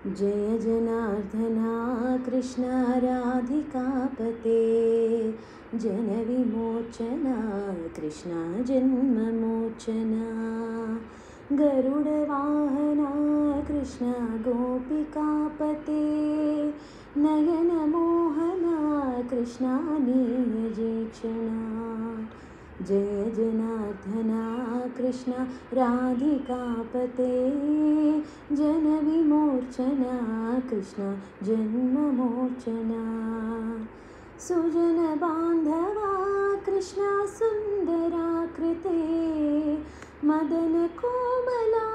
जय जनार्दना कृष्ण राधिकापते जनविमोचना कृष्ण जन्ममोचना गरुडवाहना कृष्ण गोपिकापते नयनमोहना कृष्ण नीयजेक्षणा जय जनार्दना कृष्ण राधिकापते जनविमोचना कृष्ण जन्ममोचना सुजनबान्धवा कृष्ण सुन्दराकृते मदनकोमला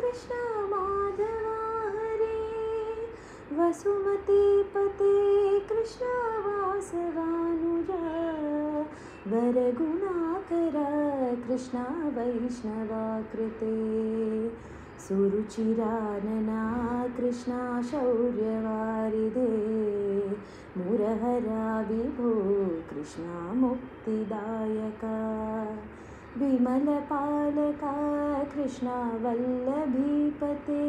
कृष्ण माधवा हरे वसुमतीपते कृष्ण वासवानुजा वरगुणाकर कृष्ण वैष्णवाकृते सुरुचिरानना कृष्ण शौर्यवारिधे मुरहरा विभो कृष्ण मुक्तिदायका विमलपालका कृष्ण वल्लभीपते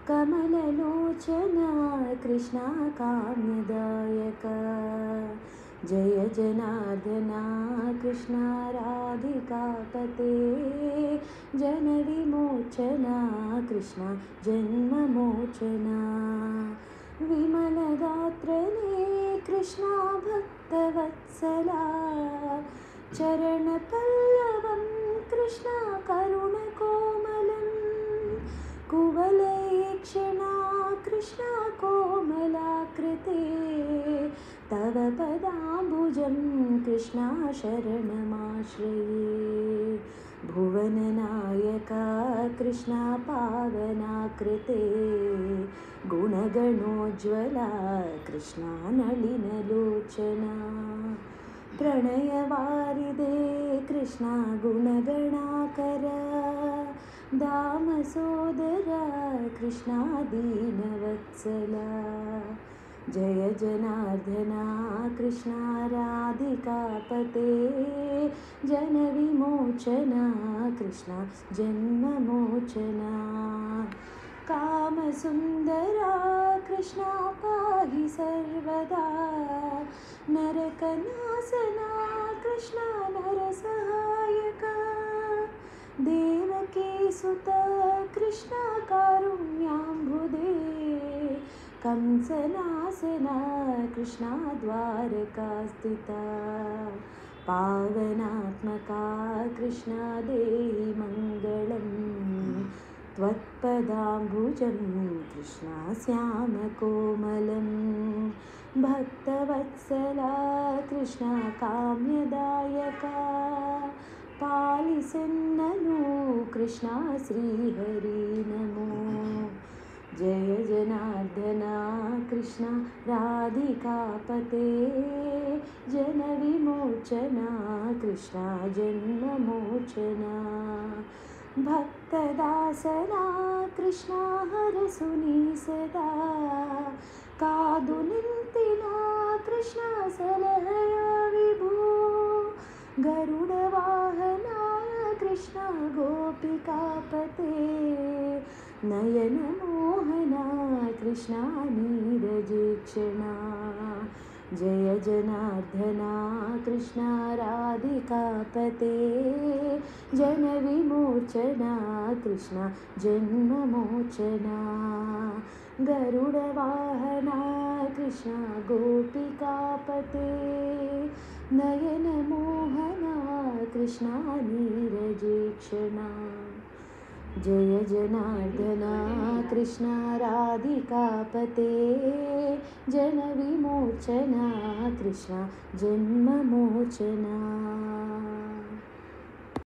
कमललोचना कृष्ण काम्यदायका जय जनार्दना कृष्ण राधिकापते जनविमोचना कृष्ण जन्ममोचना विमलगात्रने कृष्ण भक्तवत्सला चरणपल्लवं कृष्ण करुणकोमलं कुवलयेक्षणा कृष्ण कोमलाकृते तव पदाम्बुजं कृष्ण शरणमाश्रये भुवननायका कृष्ण पावनाकृते गुणगणोज्ज्वला कृष्ण नलिनलोचना प्रणयवारिदे कृष्ण गुणगणाकर दामसोदरा कृष्ण दीनवत्सला जय जनार्दना कृष्ण राधिकापते जनविमोचना कृष्ण जन्ममोचना कामसुन्दरा कृष्ण पाहि सर्वदा नरकनासना कृष्ण नरसहायका देवकी सुता कृष्ण कारुण्याम्बुदे कंसनासना कृष्ण द्वारकास्थिता पावनात्मका कृष्ण देहि मङ्गलम् त्वत्पदाम्बुजं कृष्ण श्यामकोमलं भक्तवत्सला कृष्ण काम्यदायका पालिसन्ननु कृष्ण श्रीहरि नमो जय जनार्दना कृष्ण राधिकापते जनविमोचना कृष्ण जन्ममोचना भक्तदासना कृष्ण हरसुनी सदा कादुनिन्तिना कृष्ण सलहया विभो गरुडवाहना कृष्ण गोपिकापते नयनमोहना कृष्ण नीरजेक्षणा जय जनार्दना कृष्ण राधिकापते जनविमोचना कृष्ण जन्ममोचना गरुडवाहना कृष्ण गोपिकापते नयनमोहना कृष्ण नीरजेक्षणा जय जनार्दना कृष्ण राधिकापते जनविमोचना कृष्ण जन्ममोचना।